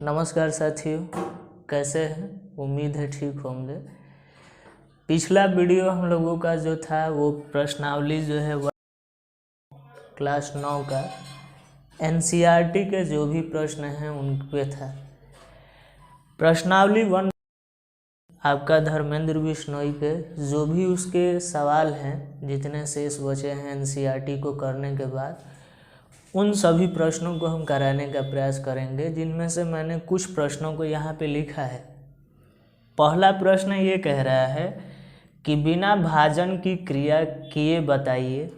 नमस्कार साथियों, कैसे हैं? उम्मीद है ठीक होंगे। पिछला वीडियो हम लोगों का जो था वो प्रश्नावली जो है क्लास 9 का एनसीईआरटी के जो भी प्रश्न हैं उन पे था। प्रश्नावली 1 आपका धर्मेंद्र बिश्नोई पे जो भी उसके सवाल हैं, जितने शेष बचे हैं एनसीईआरटी को करने के बाद, उन सभी प्रश्नों को हम कराने का प्रयास करेंगे, जिनमें से मैंने कुछ प्रश्नों को यहाँ पे लिखा है। पहला प्रश्न ये कह रहा है कि बिना भाजन की क्रिया किए बताइए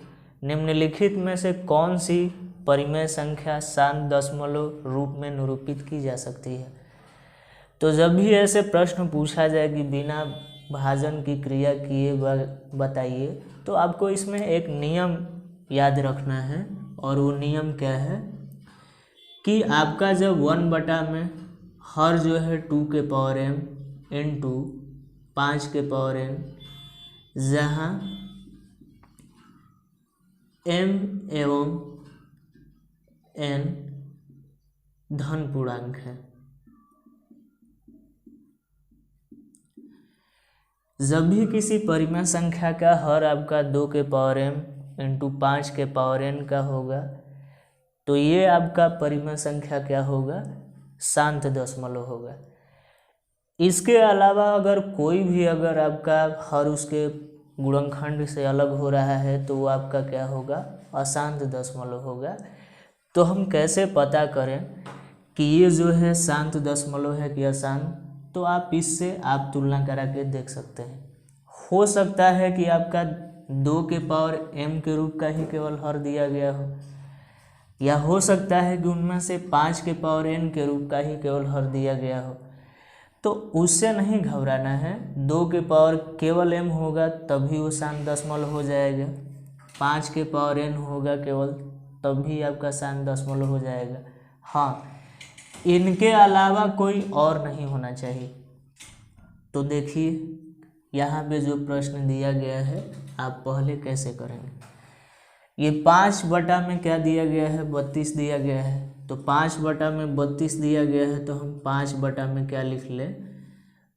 निम्नलिखित में से कौन सी परिमेय संख्या शांत दशमलव रूप में निरूपित की जा सकती है। तो जब भी ऐसे प्रश्न पूछा जाए कि बिना भाजन की क्रिया किए बताइए, तो आपको इसमें एक नियम याद रखना है, और वो नियम क्या है कि आपका जब 1 बटा में हर जो है 2 के पावर m इंटू 5 के पावर n, जहाँ m एवं n धन पूर्णांक है। जब भी किसी परिमेय संख्या का हर आपका 2 के पावर m इंटू 5 के पावर n का होगा, तो ये आपका परिमेय संख्या क्या होगा? शांत दशमलव होगा। इसके अलावा अगर कोई भी अगर आपका हर उसके गुणनखंड से अलग हो रहा है तो वो आपका क्या होगा? अशांत दशमलव होगा। तो हम कैसे पता करें कि ये जो है शांत दशमलव है कि अशांत? तो आप इससे आप तुलना करा के देख सकते हैं। हो सकता है कि आपका 2 के पावर m के रूप का ही केवल हर दिया गया हो, या हो सकता है कि उनमें से 5 के पावर n के रूप का ही केवल हर दिया गया हो। तो उससे नहीं घबराना है। 2 के पावर केवल m होगा तभी वो शांत दशमलव हो जाएगा, 5 के पावर n होगा केवल तब भी आपका शांत दशमलव हो जाएगा। हाँ, इनके अलावा कोई और नहीं होना चाहिए। तो देखिए यहाँ पे जो प्रश्न दिया गया है आप पहले कैसे करेंगे। ये 5 बटा में क्या दिया गया है? 32 दिया गया है। तो 5 बटा में 32 दिया गया है, तो हम 5 बटा में क्या लिख लें?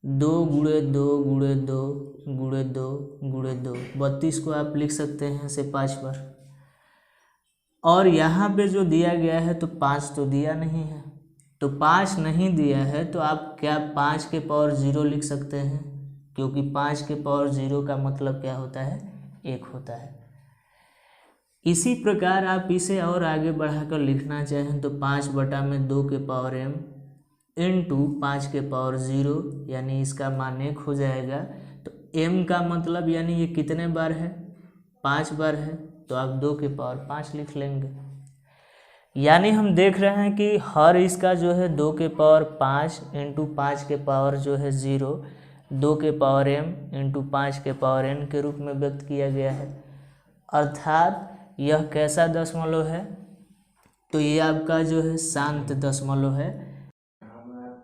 2 गुणे 2 गुणे 2 गुणे 2 गुणे 2। 32 को आप लिख सकते हैं ऐसे 5 बार। और यहाँ पे जो दिया गया है तो 5 तो दिया नहीं है, तो 5 नहीं दिया है तो आप क्या 5 के पावर 0 लिख सकते हैं, क्योंकि 5 के पावर 0 का मतलब क्या होता है? 1 होता है। इसी प्रकार आप इसे और आगे बढ़ाकर लिखना चाहें तो 5 बटा में 2 के पावर m इंटू 5 के पावर 0, यानी इसका मान 1 हो जाएगा। तो m का मतलब यानी ये कितने बार है? 5 बार है, तो आप 2 के पावर 5 लिख लेंगे। यानी हम देख रहे हैं कि हर इसका जो है 2 के पावर 5 इंटू 5 के पावर जो है 0, 2 के पावर m इंटू 5 के पावर n के रूप में व्यक्त किया गया है। अर्थात यह कैसा दशमलव है? तो ये आपका जो है शांत दशमलव है।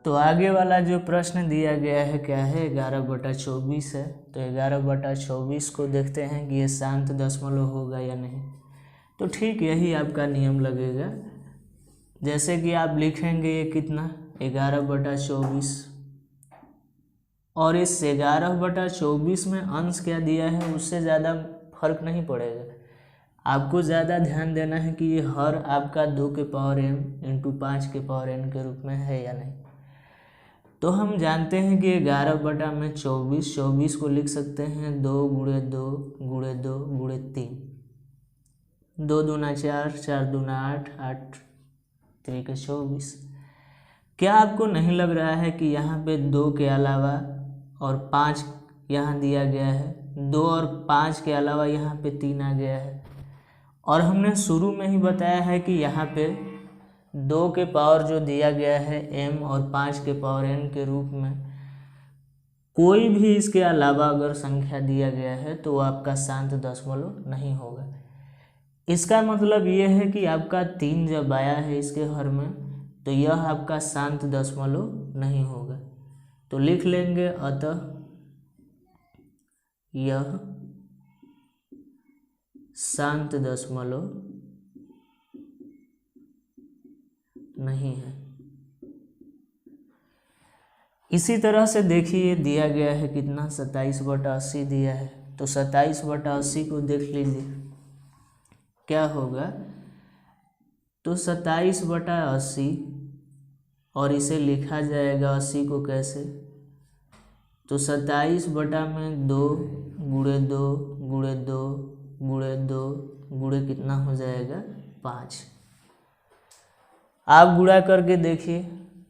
तो आगे वाला जो प्रश्न दिया गया है क्या है? 11/24 है। तो 11/24 को देखते हैं कि ये शांत दशमलव होगा या नहीं। तो ठीक यही आपका नियम लगेगा। जैसे कि आप लिखेंगे ये कितना? 11/24, और इस 11/24 में अंश क्या दिया है उससे ज़्यादा फर्क नहीं पड़ेगा। आपको ज़्यादा ध्यान देना है कि ये हर आपका 2 के पावर m इंटू 5 के पावर n के रूप में है या नहीं। तो हम जानते हैं कि 11 बटा में 24 को लिख सकते हैं 2 गुणे 2 गुणे 2 गुणे 3, 2 दूना 4, 4 दूना 8, 8 3 24। क्या आपको नहीं लग रहा है कि यहाँ पे 2 के अलावा और 5 यहाँ दिया गया है? 2 और 5 के अलावा यहाँ पे 3 आ गया है, और हमने शुरू में ही बताया है कि यहाँ पे 2 के पावर जो दिया गया है m और 5 के पावर n के रूप में कोई भी इसके अलावा अगर संख्या दिया गया है तो वो आपका शांत दशमलव नहीं होगा। इसका मतलब ये है कि आपका 3 जब आया है इसके हर में तो यह आपका शांत दशमलव नहीं होगा। तो लिख लेंगे अतः यह शांत दशमलव नहीं है। इसी तरह से देखिए दिया गया है कितना 27/80 दिया है, तो 27/80 को देख लीजिए क्या होगा, तो 27/80 और इसे लिखा जाएगा 80 को कैसे, तो 27/2 गुणे 2 गुणे 2 गुणे 2 गुणे कितना हो जाएगा 5। आप गुणा करके देखिए,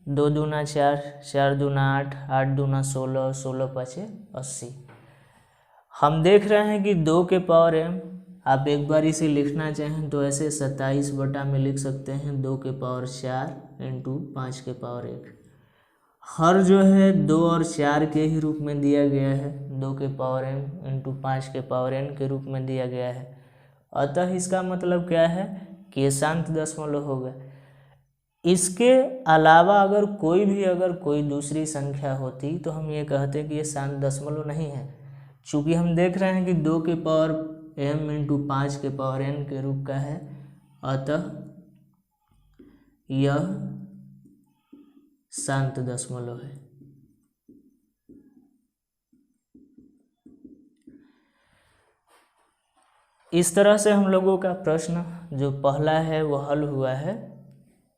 2 दूना 4, 4 दूना 8, 8 दूना 16, 16 पाँचे 80। हम देख रहे हैं कि 2 के पावर m, आप एक बार इसे लिखना चाहें तो ऐसे 27 में लिख सकते हैं 2 के पावर 4 इंटू 5 के पावर 1। हर जो है 2 और 4 के ही रूप में दिया गया है, 2 के पावर m इंटू 5 के पावर n के रूप में दिया गया है। अतः इसका मतलब क्या है कि ये शांत दशमलव होगा। इसके अलावा अगर कोई दूसरी संख्या होती तो हम ये कहते कि ये शांत दशमलव नहीं है। चूँकि हम देख रहे हैं कि 2 के पावर m इंटू 5 के पावर n के रूप का है, अतः यह शांत दशमलव है। इस तरह से हम लोगों का प्रश्न जो पहला है वो हल हुआ है।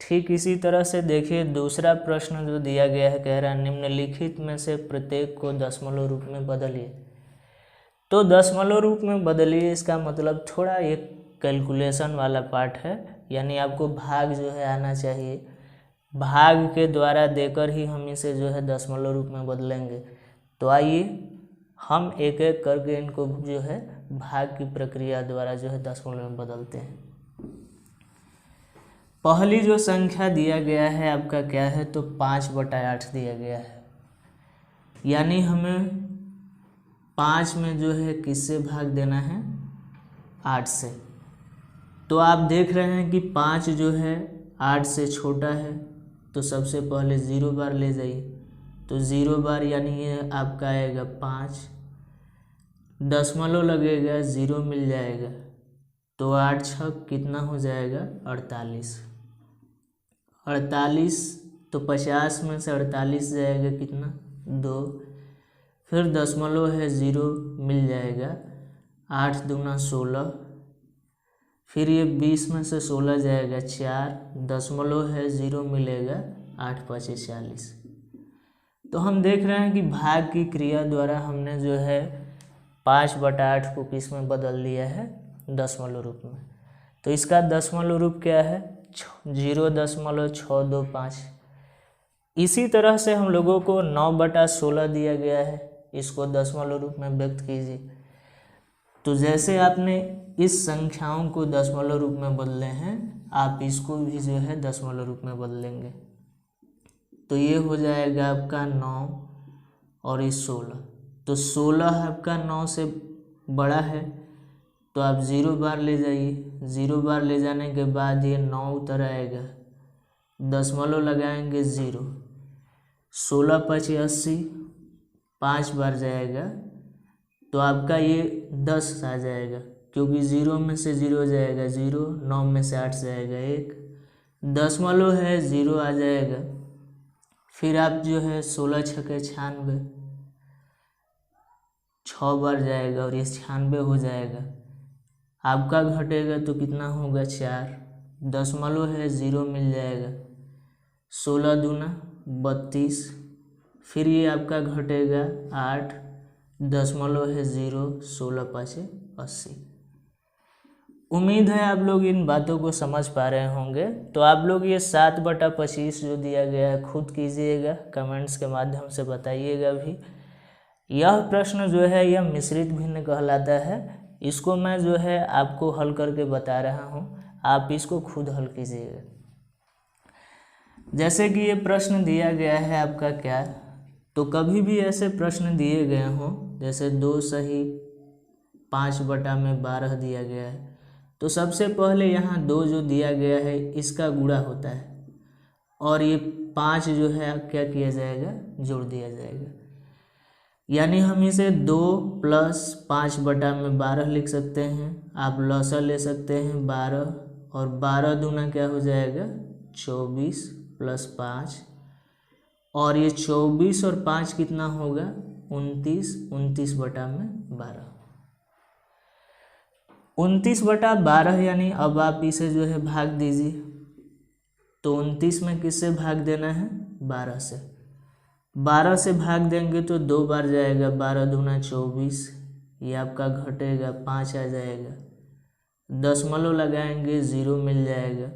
ठीक इसी तरह से देखिए दूसरा प्रश्न जो दिया गया है, कह रहा है निम्नलिखित में से प्रत्येक को दशमलव रूप में बदलिए। तो दशमलव रूप में बदलिए इसका मतलब थोड़ा एक कैलकुलेशन वाला पार्ट है, यानी आपको भाग जो है आना चाहिए। भाग के द्वारा देकर ही हम इसे जो है दशमलव रूप में बदलेंगे। तो आइए हम एक एक करके इनको जो है भाग की प्रक्रिया द्वारा जो है दशमलव में बदलते हैं। पहली जो संख्या दिया गया है आपका क्या है, तो 5/8 दिया गया है, यानी हमें 5 में जो है किससे भाग देना है, 8 से। तो आप देख रहे हैं कि 5 जो है 8 से छोटा है, तो सबसे पहले 0 बार ले जाइए, तो 0 बार यानी ये आपका आएगा 5, दशमलव लगेगा 0 मिल जाएगा, तो 8 छक कितना हो जाएगा 48। 48 तो 50 में से 48 जाएगा कितना 2, फिर दशमलव है 0 मिल जाएगा, 8 दूना 16, फिर ये 20 में से 16 जाएगा 4, दशमलव है 0 मिलेगा, 8 पाँचे 40। तो हम देख रहे हैं कि भाग की क्रिया द्वारा हमने जो है 5/8 को किस में बदल दिया है, दशमलव रूप में। तो इसका दशमलव रूप क्या है, 0.625। इसी तरह से हम लोगों को 9/16 दिया गया है, इसको दशमलव रूप में व्यक्त कीजिए। तो जैसे आपने इस संख्याओं को दशमलव रूप में बदले हैं, आप इसको भी जो है दशमलव रूप में बदलेंगे। तो ये हो जाएगा आपका 9 और ये 16। तो 16 आपका 9 से बड़ा है, तो आप 0 बार ले जाइए। 0 बार ले जाने के बाद ये 9 उतर आएगा, दशमलव लगाएंगे 0, 16 पाँचे 80, 5 बार जाएगा, तो आपका ये 10 आ जाएगा, क्योंकि 0 में से 0 जाएगा 0, 9 में से 8 जाएगा 1, दशमलव है 0 आ जाएगा। फिर आप जो है 16 छके 96, 6 बार जाएगा और ये 96 हो जाएगा। आपका घटेगा तो कितना होगा 4, दशमलव है 0 मिल जाएगा, 16 दूना 32, फिर ये आपका घटेगा 8, दशमलव है 0, 16 पाँचे 80। उम्मीद है आप लोग इन बातों को समझ पा रहे होंगे। तो आप लोग ये 7/25 जो दिया गया है खुद कीजिएगा, कमेंट्स के माध्यम से बताइएगा भी। यह प्रश्न जो है यह मिश्रित भिन्न कहलाता है, इसको मैं जो है आपको हल करके बता रहा हूँ, आप इसको खुद हल कीजिएगा। जैसे कि ये प्रश्न दिया गया है आपका क्या, तो कभी भी ऐसे प्रश्न दिए गए हों, जैसे 2 सही 5/12 दिया गया है, तो सबसे पहले यहाँ 2 जो दिया गया है इसका गुणा होता है, और ये 5 जो है क्या किया जाएगा, जोड़ दिया जाएगा। यानी हम इसे 2 + 5/12 लिख सकते हैं। आप लसा ले सकते हैं 12, और 12 दूना क्या हो जाएगा 24 + 5, और ये 24 और 5 कितना होगा 29, 29/12, 29/12 यानी अब आप इसे जो है भाग दीजिए। तो 29 में किससे भाग देना है 12 से, 12 से भाग देंगे तो 2 बार जाएगा, 12 दूना 24, ये आपका घटेगा 5 आ जाएगा, दशमलव लगाएंगे 0 मिल जाएगा,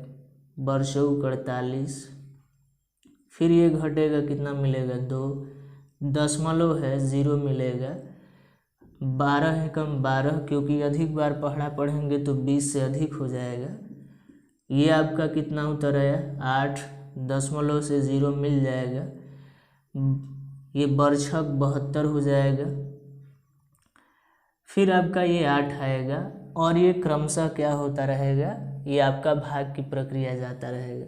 बरसों 48, फिर ये घटेगा कितना मिलेगा 2, दशमलव है 0 मिलेगा, 12 है कम 12 क्योंकि अधिक बार पढ़ा पढ़ेंगे तो 20 से अधिक हो जाएगा, ये आपका कितना उत्तर आया 8, दशमलव से 0 मिल जाएगा, ये बरछक 72 हो जाएगा, फिर आपका ये 8 आएगा और ये क्रमशः क्या होता रहेगा, ये आपका भाग की प्रक्रिया जाता रहेगा।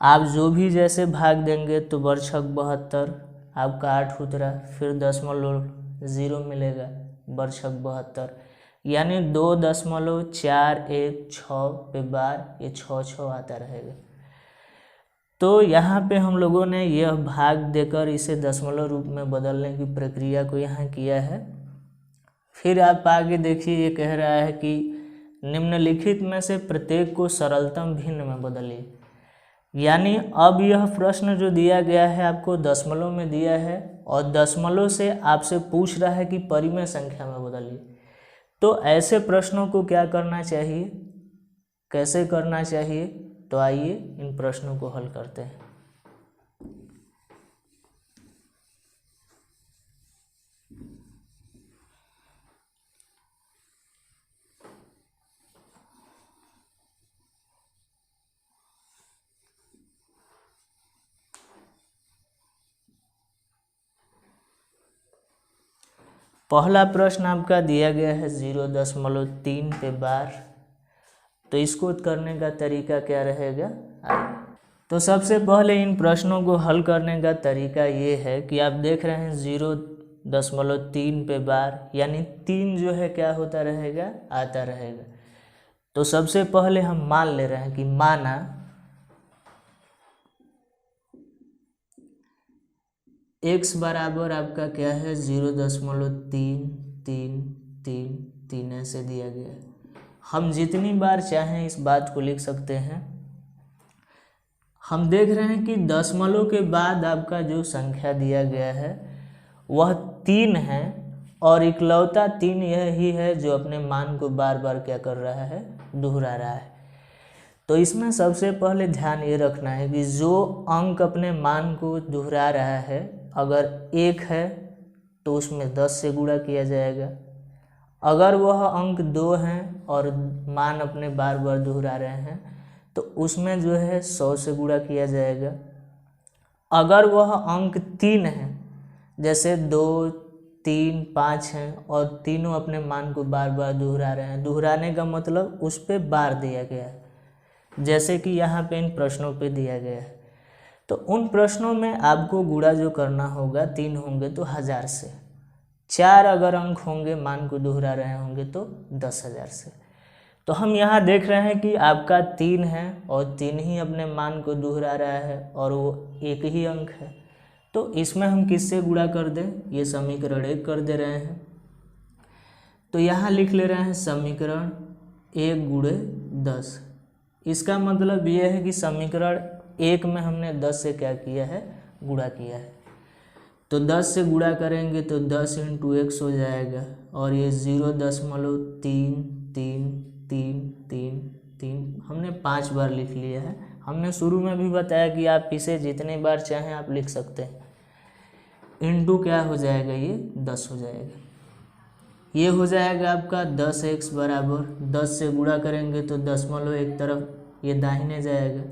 आप जो भी जैसे भाग देंगे तो बरछक 72 आपका 8 उतरा, फिर 0.0 मिलेगा, बरछक 72, यानी 2.416 पे बार ये 6 आता रहेगा। तो यहाँ पे हम लोगों ने यह भाग देकर इसे दशमलव रूप में बदलने की प्रक्रिया को यहाँ किया है। फिर आप आगे देखिए, ये कह रहा है कि निम्नलिखित में से प्रत्येक को सरलतम भिन्न में बदलिए। यानी अब यह प्रश्न जो दिया गया है आपको दशमलव में दिया है और दशमलव से आपसे पूछ रहा है कि परिमेय संख्या में बदलिए। तो ऐसे प्रश्नों को क्या करना चाहिए, कैसे करना चाहिए, तो आइए इन प्रश्नों को हल करते हैं। पहला प्रश्न आपका दिया गया है 0.3 पे बार, तो इसको करने का तरीका क्या रहेगा। तो सबसे पहले इन प्रश्नों को हल करने का तरीका ये है कि आप देख रहे हैं 0.3 पे बार, यानी 3 जो है क्या होता रहेगा, आता रहेगा। तो सबसे पहले हम मान ले रहे हैं कि माना x बराबर आपका क्या है 0.33333 ऐसे दिया गया है। हम जितनी बार चाहें इस बात को लिख सकते हैं। हम देख रहे हैं कि दशमलव के बाद आपका जो संख्या दिया गया है वह 3 है और इकलौता 3 यही है जो अपने मान को बार बार क्या कर रहा है, दोहरा रहा है। तो इसमें सबसे पहले ध्यान ये रखना है कि जो अंक अपने मान को दोहरा रहा है, अगर 1 है तो उसमें 10 से गुणा किया जाएगा। अगर वह अंक 2 हैं और मान अपने बार बार दोहरा रहे हैं तो उसमें जो है 100 से गुणा किया जाएगा। अगर वह अंक 3 है, जैसे 2, 3, 5 हैं और तीनों अपने मान को बार बार दोहरा रहे हैं, दोहराने का मतलब उस पर बार दिया गया है, जैसे कि यहाँ पे इन प्रश्नों पे दिया गया है। तो उन प्रश्नों में आपको गुणा जो करना होगा, 3 होंगे तो 1000 से, 4 अगर अंक होंगे मान को दोहरा रहे होंगे तो 10,000 से। तो हम यहाँ देख रहे हैं कि आपका 3 है और 3 ही अपने मान को दोहरा रहा है और वो एक ही अंक है। तो इसमें हम किससे गुणा कर दें, ये समीकरण 1 कर दे रहे हैं। तो यहाँ लिख ले रहे हैं समीकरण 1 गुणे 10। इसका मतलब ये है कि समीकरण 1 में हमने 10 से क्या किया है, गुणा किया है। तो 10 से गुणा करेंगे तो 10 × x हो जाएगा और ये 0.33333 हमने 5 बार लिख लिया है। हमने शुरू में भी बताया कि आप इसे जितनी बार चाहें आप लिख सकते हैं। इंटू क्या हो जाएगा, ये 10 हो जाएगा। ये हो जाएगा आपका 10x बराबर 10 से गुणा करेंगे तो दशमलव एक तरफ ये दाहिने जाएगा,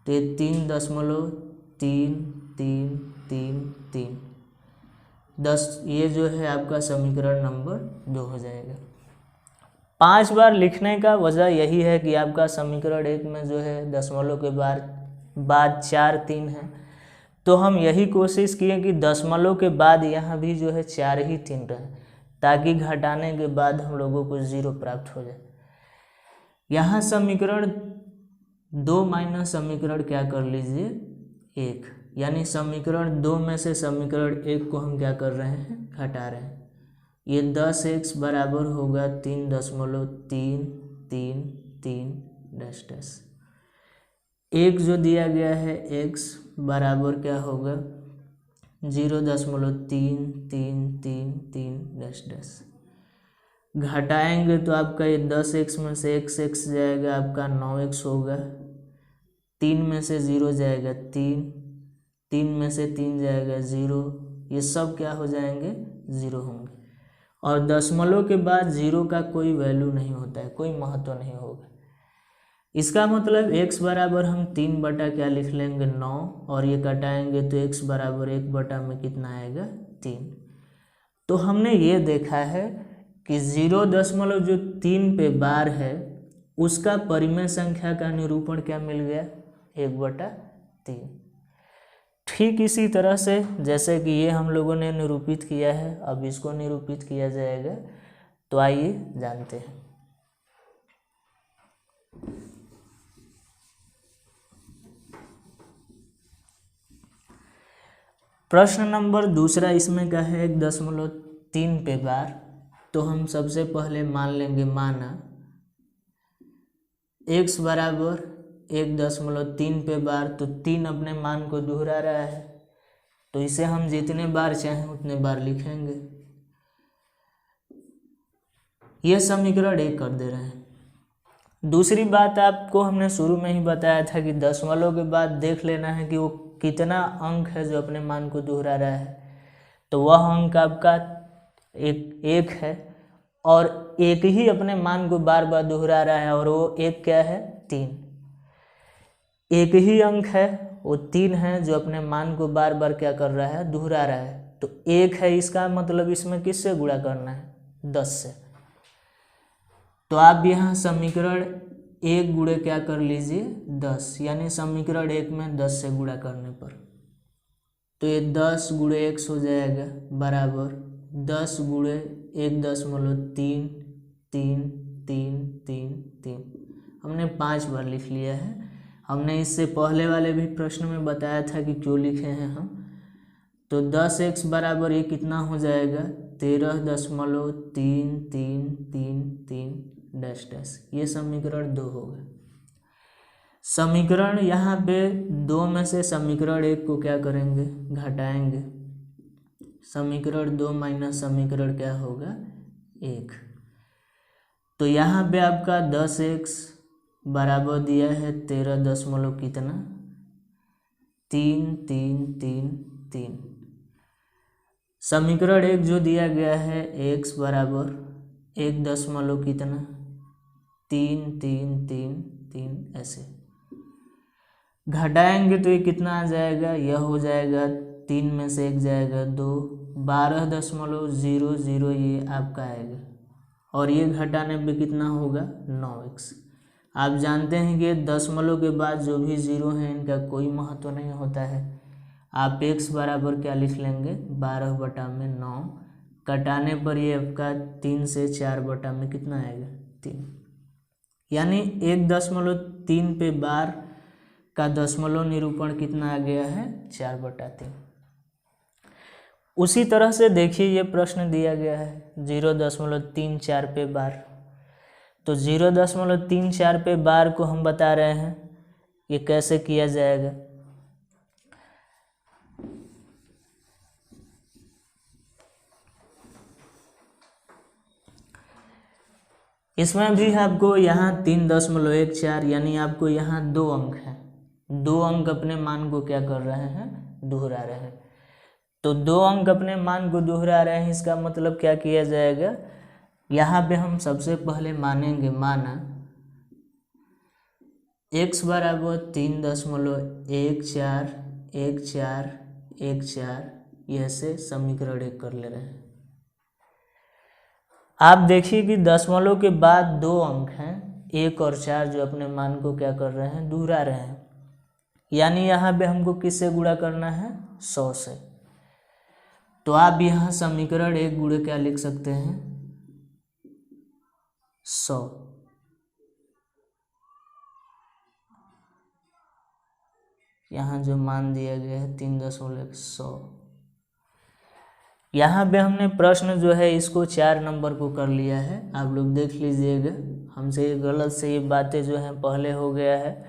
तो ये 3.3333 10, ये जो है आपका समीकरण नंबर 2 हो जाएगा। 5 बार लिखने का वजह यही है कि आपका समीकरण 1 में जो है दशमलव के बाद 4 3 है, तो हम यही कोशिश किए कि दशमलव के बाद यहाँ भी जो है 4 ही 3 रहे, ताकि घटाने के बाद हम लोगों को 0 प्राप्त हो जाए। यहाँ समीकरण 2 माइनस समीकरण क्या कर लीजिए 1, यानी समीकरण 2 में से समीकरण 1 को हम क्या कर रहे हैं, घटा रहे हैं। ये 10x बराबर होगा 3.333 डैश डैश। एक जो दिया गया है x बराबर क्या होगा 0.3333 डैश डैश। घटाएंगे तो आपका ये 10x में से x जाएगा, आपका 9x होगा। 3 में से 0 जाएगा 3 में से 3 जाएगा 0, ये सब क्या हो जाएंगे 0 होंगे। और दशमलव के बाद 0 का कोई वैल्यू नहीं होता है, कोई महत्व नहीं होगा। इसका मतलब x बराबर हम 3 बटा क्या लिख लेंगे 9, और ये कटाएंगे तो x बराबर 1 बटा में कितना आएगा 3। तो हमने ये देखा है कि 0.3 पे बार है, उसका परिमेय संख्या का निरूपण क्या मिल गया 1/3। ठीक इसी तरह से जैसे कि ये हम लोगों ने निरूपित किया है, अब इसको निरूपित किया जाएगा। तो आइए जानते हैं। प्रश्न नंबर दूसरा इसमें का है 1.3 पे बार। तो हम सबसे पहले मान लेंगे माना x बराबर 1.3 पे बार, तो 3 अपने मान को दोहरा रहा है, तो इसे हम जितने बार चाहें उतने बार लिखेंगे। यह समीकरण 1 कर दे रहे हैं। दूसरी बात आपको हमने शुरू में ही बताया था कि दशमलव के बाद देख लेना है कि वो कितना अंक है जो अपने मान को दोहरा रहा है। तो वह अंक आपका एक है, और एक ही अपने मान को बार बार दोहरा रहा है, और वो एक क्या है 3। एक ही अंक है वो 3 है जो अपने मान को बार बार क्या कर रहा है दोहरा रहा है। तो 1 है, इसका मतलब इसमें किससे गुणा करना है 10 से। तो आप यहाँ समीकरण 1 गुणे क्या कर लीजिए 10, यानी समीकरण 1 में 10 से गुणा करने पर तो ये 10 गुणे x हो जाएगा बराबर 10 गुणे 1.33333। हमने 5 बार लिख लिया है। हमने इससे पहले वाले भी प्रश्न में बताया था कि क्यों लिखे हैं हम। तो 10x बराबर ये कितना हो जाएगा 13.3333 डैश डैश। ये समीकरण 2 होगा। समीकरण यहाँ पे 2 में से समीकरण 1 को क्या करेंगे घटाएंगे। समीकरण 2 माइनस समीकरण क्या होगा 1। तो यहाँ पे आपका 10x बराबर दिया है 13 कितना 3333। समीकरण 1 जो दिया गया है x बराबर 1 कितना 3333 ऐसे घटाएंगे तो ये कितना आ जाएगा, यह हो जाएगा 3 में से 1 जाएगा 2, 12.00 ये आपका आएगा, और ये घटाने पे कितना होगा 9x। आप जानते हैं कि दशमलव के बाद जो भी 0 है इनका कोई महत्व नहीं होता है। आप x बराबर क्या लिख लेंगे 12/9, कटाने पर ये आपका 3 से 4 में कितना आएगा 3, यानी 1.3 पे बार का दशमलव निरूपण कितना आ गया है 4/3। उसी तरह से देखिए ये प्रश्न दिया गया है 0.34 पे बार। तो 0.34 पे बार को हम बता रहे हैं ये कैसे किया जाएगा। इसमें भी आपको यहाँ 3.14 यानी आपको यहाँ 2 अंक हैं, 2 अंक अपने मान को क्या कर रहे हैं दोहरा रहे हैं। तो 2 अंक अपने मान को दोहरा रहे हैं, इसका मतलब क्या किया जाएगा। यहाँ पे हम सबसे पहले मानेंगे माना x बराबर 3.141414, यह से समीकरण 1 कर ले रहे हैं। आप देखिए कि दशमलव के बाद 2 अंक हैं 1 और 4 जो अपने मान को क्या कर रहे हैं दोहरा रहे हैं, यानी यहाँ पे हमको किससे गुणा करना है 100 से। तो आप यहाँ समीकरण 1 गुणे क्या लिख सकते हैं 100। यहाँ जो मान दिया गया है 3.100। यहाँ पे हमने प्रश्न जो है इसको 4 नंबर को कर लिया है, आप लोग देख लीजिएगा। हमसे ये गलत से ये बातें जो हैं पहले हो गया है,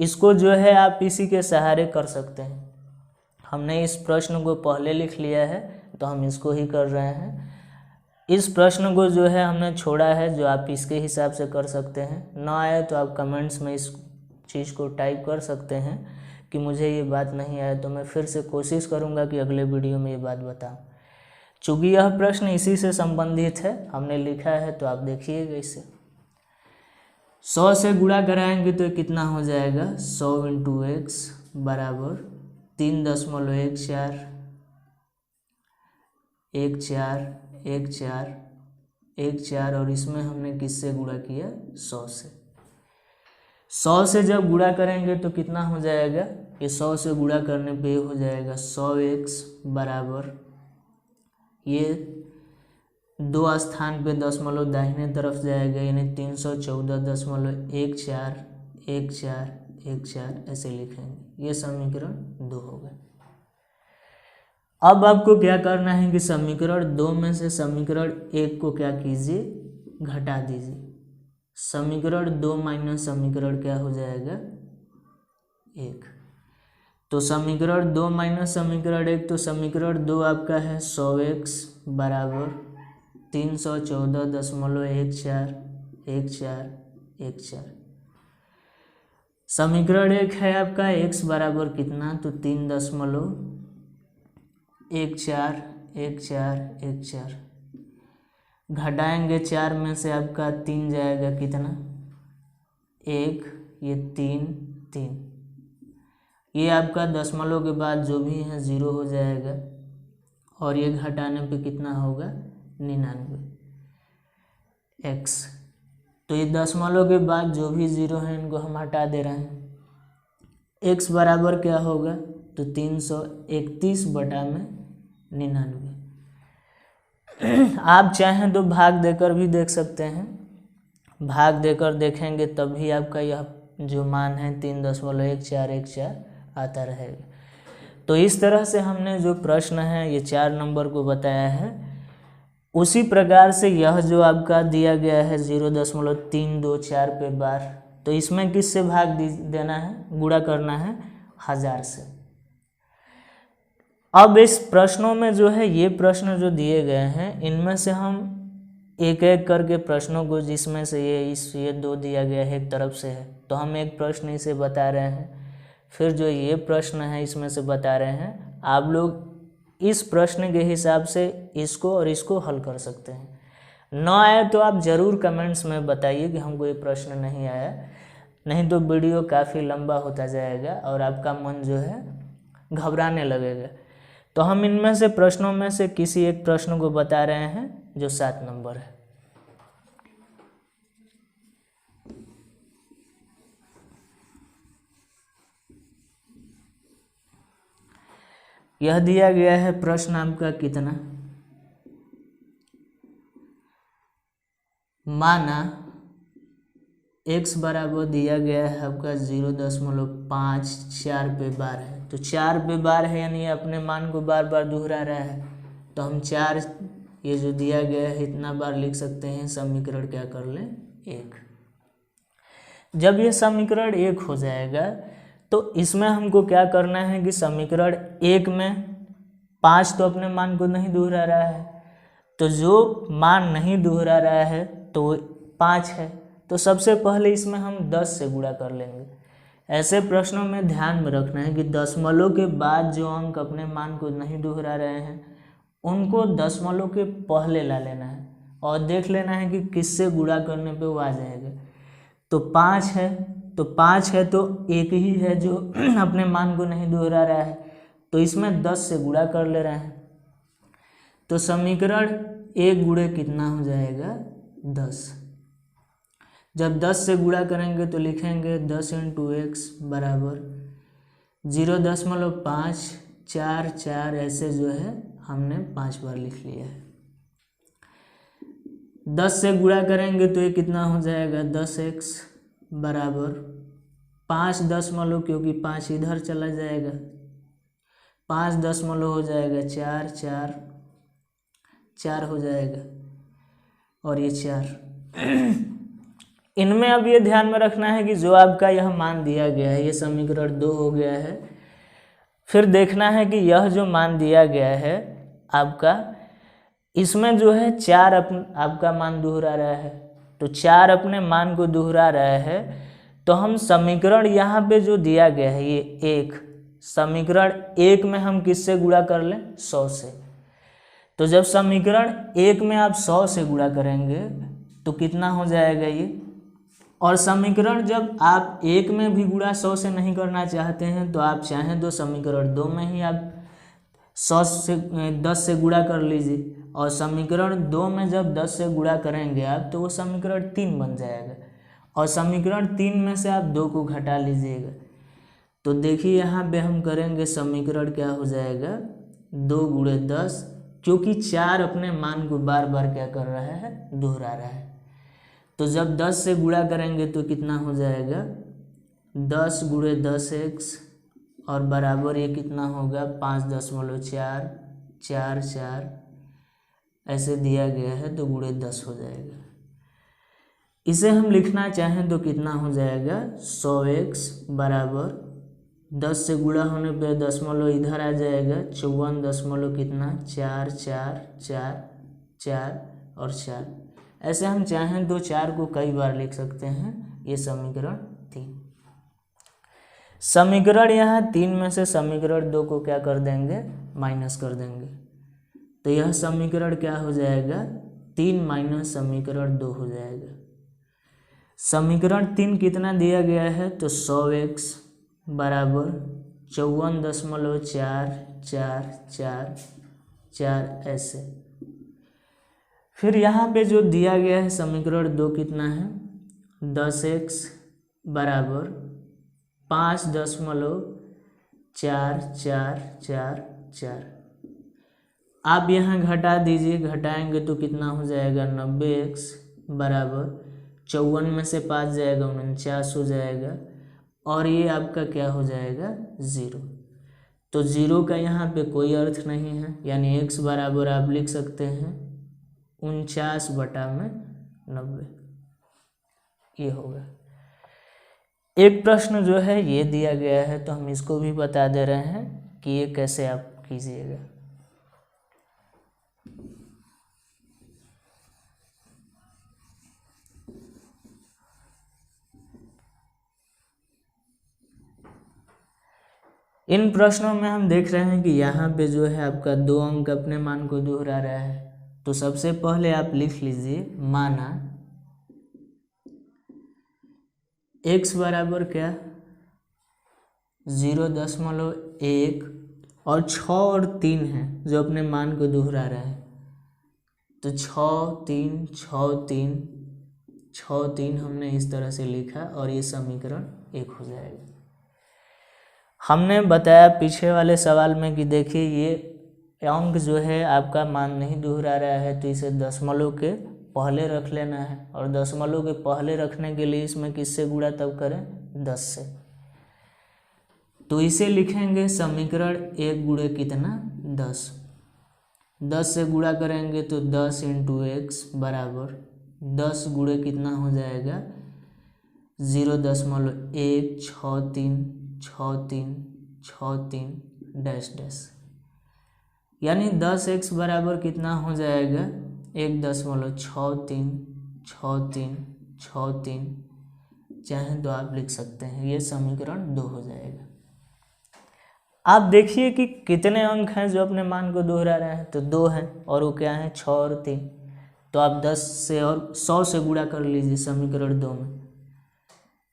इसको जो है आप इसी के सहारे कर सकते हैं। हमने इस प्रश्न को पहले लिख लिया है तो हम इसको ही कर रहे हैं। इस प्रश्न को जो है हमने छोड़ा है, जो आप इसके हिसाब से कर सकते हैं। ना आए तो आप कमेंट्स में इस चीज़ को टाइप कर सकते हैं कि मुझे ये बात नहीं आया, तो मैं फिर से कोशिश करूँगा कि अगले वीडियो में ये बात बताऊँ। चूँकि यह प्रश्न इसी से संबंधित है, हमने लिखा है, तो आप देखिएगा इसे। 100 से गुणा कराएंगे तो कितना हो जाएगा, 100 × x बराबर 3.14 14 और इसमें हमने किससे गुणा किया, 100 से। 100 से जब गुणा करेंगे तो कितना हो जाएगा, ये 100 से गुणा करने पे हो जाएगा 100x बराबर, ये 2 स्थान पे दशमलव दाहिने तरफ जाएगा, यानी 314.14 ऐसे लिखेंगे। ये समीकरण 2 हो गया। अब आपको क्या करना है कि समीकरण 2 में से समीकरण 1 को क्या कीजिए, घटा दीजिए। समीकरण 2 माइनस समीकरण क्या हो जाएगा, 1। तो समीकरण 2 माइनस समीकरण 1, तो समीकरण 2 आपका है 100x बराबर 314.14 समीकरण 1 है आपका x बराबर कितना, तो 3.14 घटाएंगे 4 में से आपका 3 जाएगा कितना, 1, ये 3, ये आपका दशमलव के बाद जो भी है 0 हो जाएगा, और ये घटाने पे कितना होगा, 99x। तो ये दशमलव के बाद जो भी 0 है इनको हम हटा दे रहे हैं। x बराबर क्या होगा, तो 331/99। आप चाहें तो भाग देकर भी देख सकते हैं, भाग देकर देखेंगे तब भी आपका यह जो मान है 3.1414 आता रहेगा। तो इस तरह से हमने जो प्रश्न है ये 4 नंबर को बताया है। उसी प्रकार से यह जो आपका दिया गया है 0.324 पे बार, तो इसमें किससे भाग देना है, गुणा करना है 1000 से। अब इस प्रश्नों में जो है ये प्रश्न जो दिए गए हैं, इनमें से हम एक एक करके प्रश्नों को, जिसमें से ये 2 दिया गया है एक तरफ से है, तो हम एक प्रश्न इसे बता रहे हैं। फिर जो ये प्रश्न है इसमें से बता रहे हैं। आप लोग इस प्रश्न के हिसाब से इसको और इसको हल कर सकते हैं। ना आए तो आप ज़रूर कमेंट्स में बताइए कि हमको ये प्रश्न नहीं आया, नहीं तो वीडियो काफ़ी लंबा होता जाएगा और आपका मन जो है घबराने लगेगा। तो हम इनमें से प्रश्नों में से किसी एक प्रश्न को बता रहे हैं जो 7 नंबर है। यह दिया गया है प्रश्न आपका कितना, माना x बराबर दिया गया है आपका 0.54 पे बार है। तो 4 पे बार है, यानी अपने मान को बार बार दोहरा रहा है, तो हम 4 ये जो दिया गया है इतना बार लिख सकते हैं। समीकरण क्या कर लें, 1। जब ये समीकरण 1 हो जाएगा तो इसमें हमको क्या करना है कि समीकरण 1 में 5 तो अपने मान को नहीं दोहरा रहा है, तो जो मान नहीं दोहरा रहा है तो 5 है, तो सबसे पहले इसमें हम 10 से गुणा कर लेंगे। ऐसे प्रश्नों में ध्यान में रखना है कि दशमलव के बाद जो अंक अपने मान को नहीं दोहरा रहे हैं उनको दशमलव के पहले ला लेना है और देख लेना है कि किससे गुणा करने पे वो आ जाएगा। तो 5 है, तो 5 है तो एक ही है जो अपने मान को नहीं दोहरा रहा है, तो इसमें 10 से गुणा कर ले रहे हैं। तो समीकरण 1 गुणे कितना हो जाएगा, 10। जब 10 से गुणा करेंगे तो लिखेंगे 10 × x बराबर 0.544 ऐसे जो है हमने 5 बार लिख लिया है। 10 से गुणा करेंगे तो ये कितना हो जाएगा, 10x बराबर 5 दशमलव, क्योंकि 5 इधर चला जाएगा, 5 दशमलव हो जाएगा 4, 4 4 हो जाएगा, और ये 4। इनमें अब ये ध्यान में रखना है कि जो आपका यह मान दिया गया है, ये समीकरण 2 हो गया है। फिर देखना है कि यह जो मान दिया गया है आपका, इसमें जो है 4 आपका मान दोहरा रहा है, तो 4 अपने मान को दोहरा रहा है, तो हम समीकरण यहाँ पे जो दिया गया है ये 1, समीकरण 1 में हम किससे गुणा कर लें, 100 से। तो जब समीकरण 1 में आप 100 से गुणा करेंगे तो कितना हो जाएगा ये, और समीकरण जब आप 1 में भी गुणा 100 से नहीं करना चाहते हैं तो आप चाहें तो समीकरण 2 में ही आप 100 से 10 से गुणा कर लीजिए, और समीकरण 2 में जब 10 से गुणा करेंगे आप तो वो समीकरण 3 बन जाएगा, और समीकरण 3 में से आप 2 को घटा लीजिएगा। तो देखिए यहाँ पे हम करेंगे समीकरण क्या हो जाएगा, 2 × 10, क्योंकि 4 अपने मान को बार बार क्या कर रहा है, दोहरा रहा है। तो जब 10 से गुणा करेंगे तो कितना हो जाएगा, 10 × 10x, और बराबर ये कितना होगा 5.4 4 4 ऐसे दिया गया है, तो × 10 हो जाएगा। इसे हम लिखना चाहें तो कितना हो जाएगा, 100x बराबर 10 से गुणा होने पे दशमलव इधर आ जाएगा, 54 दशमलव कितना 4 4 4 4 और 4। ऐसे हम चाहें तो 4 को कई बार लिख सकते हैं। ये समीकरण 3। समीकरण यहाँ 3 में से समीकरण 2 को क्या कर देंगे, माइनस कर देंगे, तो यह समीकरण क्या हो जाएगा, 3 माइनस समीकरण 2 हो जाएगा। समीकरण 3 कितना दिया गया है, तो 100x बराबर 54.4 4 4 4 ऐसे। फिर यहाँ पे जो दिया गया है समीकरण 2 कितना है, 10x बराबर 5.4 4 4 4। आप यहाँ घटा दीजिए, घटाएंगे तो कितना हो जाएगा, 90x बराबर 54 में से 5 जाएगा 49 हो जाएगा, और ये आपका क्या हो जाएगा, 0। तो 0 का यहाँ पे कोई अर्थ नहीं है, यानी x बराबर आप लिख सकते हैं 49/90, ये होगा। एक प्रश्न जो है ये दिया गया है, तो हम इसको भी बता दे रहे हैं कि ये कैसे आप कीजिएगा। इन प्रश्नों में हम देख रहे हैं कि यहाँ पे जो है आपका 2 अंक अपने मान को दोहरा रहा है। तो सबसे पहले आप लिख लीजिए, माना x बराबर क्या, 0.1 और 6 और 3 है जो अपने मान को दोहरा रहा है, तो 6 3 6 3 6 3 हमने इस तरह से लिखा, और ये समीकरण 1 हो जाएगा। हमने बताया पीछे वाले सवाल में कि देखिए ये अंक जो है आपका मान नहीं दोहरा रहा है, तो इसे दशमलव के पहले रख लेना है, और दशमलव के पहले रखने के लिए इसमें किससे गुणा तब करें, 10 से। तो इसे लिखेंगे समीकरण 1 गुणे कितना, 10। 10 से गुणा करेंगे तो 10 × x बराबर 10 गुणे कितना हो जाएगा, 0.1 6 3 6 3 6 3 डैश डैश, यानी 10x बराबर कितना हो जाएगा, 1.63 6 3 6 3, चाहे तो आप लिख सकते हैं। ये समीकरण 2 हो जाएगा। आप देखिए कि कितने अंक हैं जो अपने मान को दोहरा रहे हैं, तो 2 हैं, और वो क्या है, 6 और 3। तो आप 10 से और 100 से गुणा कर लीजिए समीकरण 2 में,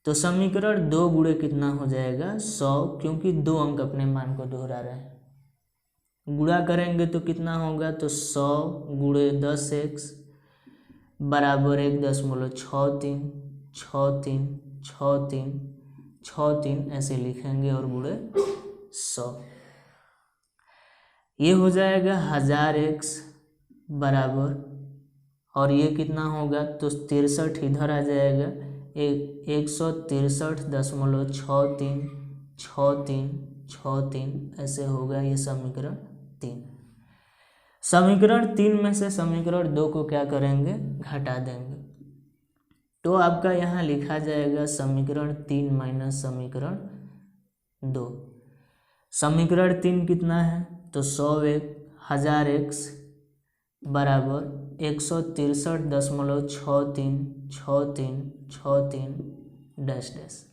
तो समीकरण 2 गुणे कितना हो जाएगा, 100, क्योंकि 2 अंक अपने मान को दोहरा रहे हैं। गुणा करेंगे तो कितना होगा, तो 100 × 10x बराबर 1.63 6 3 6 3 6 3 ऐसे लिखेंगे, और गुणे 100, ये हो जाएगा 1000x बराबर, और ये कितना होगा, तो 63 इधर आ जाएगा, 163.6363 ऐसे होगा ये समीकरण 3। समीकरण 3 में से समीकरण 2 को क्या करेंगे, घटा देंगे। तो आपका यहाँ लिखा जाएगा समीकरण 3 माइनस समीकरण 2। समीकरण 3 कितना है, तो 1000x बराबर 163.636363 डैश डैश।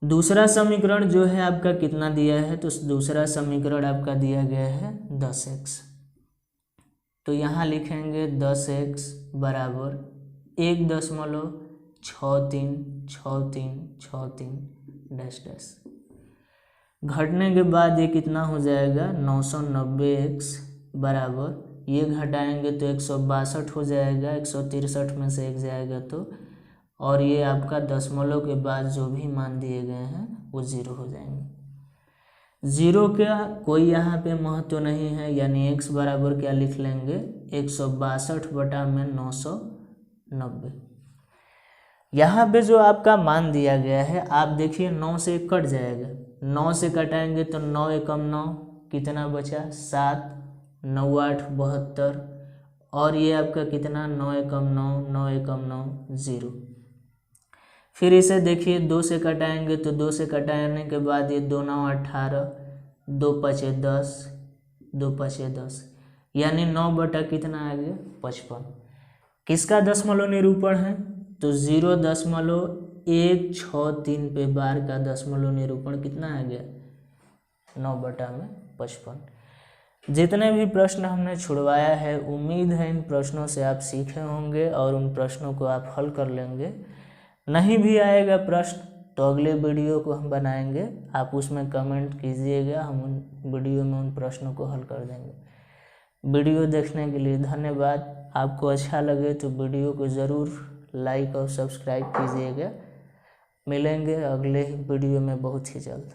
दूसरा समीकरण जो है आपका कितना दिया है, तो दूसरा समीकरण आपका दिया गया है 10x। तो यहाँ लिखेंगे 10x बराबर 1.636363 डैश डैश। घटने के बाद ये कितना हो जाएगा, 990x बराबर, ये घटाएंगे तो 162 हो जाएगा, 163 में से 1 जाएगा तो, और ये आपका दशमलव के बाद जो भी मान दिए गए हैं वो 0 हो जाएंगे। 0 का कोई यहाँ पे महत्व नहीं है, यानी x बराबर क्या लिख लेंगे, 162/990। यहाँ पे जो आपका मान दिया गया है, आप देखिए 9 से कट जाएगा, 9 से कटाएंगे तो 9 एकम 9 कितना बचा, 7, 9 8 72, और ये आपका कितना 9 एकम 9 9 एकम 9 0। फिर इसे देखिए 2 से कटाएंगे तो 2 से कटाने के बाद ये 2 9 18, 2 5 10, 2 5 10, यानी 9 बटा कितना आ गया 55। किसका दशमलव निरूपण है, तो 0.163 पे बार का दशमलव निरूपण कितना आ गया, 9/55। जितने भी प्रश्न हमने छुड़वाया है, उम्मीद है इन प्रश्नों से आप सीखे होंगे और उन प्रश्नों को आप हल कर लेंगे। नहीं भी आएगा प्रश्न तो अगले वीडियो को हम बनाएंगे, आप उसमें कमेंट कीजिएगा, हम उन वीडियो में उन प्रश्नों को हल कर देंगे। वीडियो देखने के लिए धन्यवाद। आपको अच्छा लगे तो वीडियो को ज़रूर लाइक और सब्सक्राइब कीजिएगा। मिलेंगे अगले वीडियो में बहुत ही जल्द।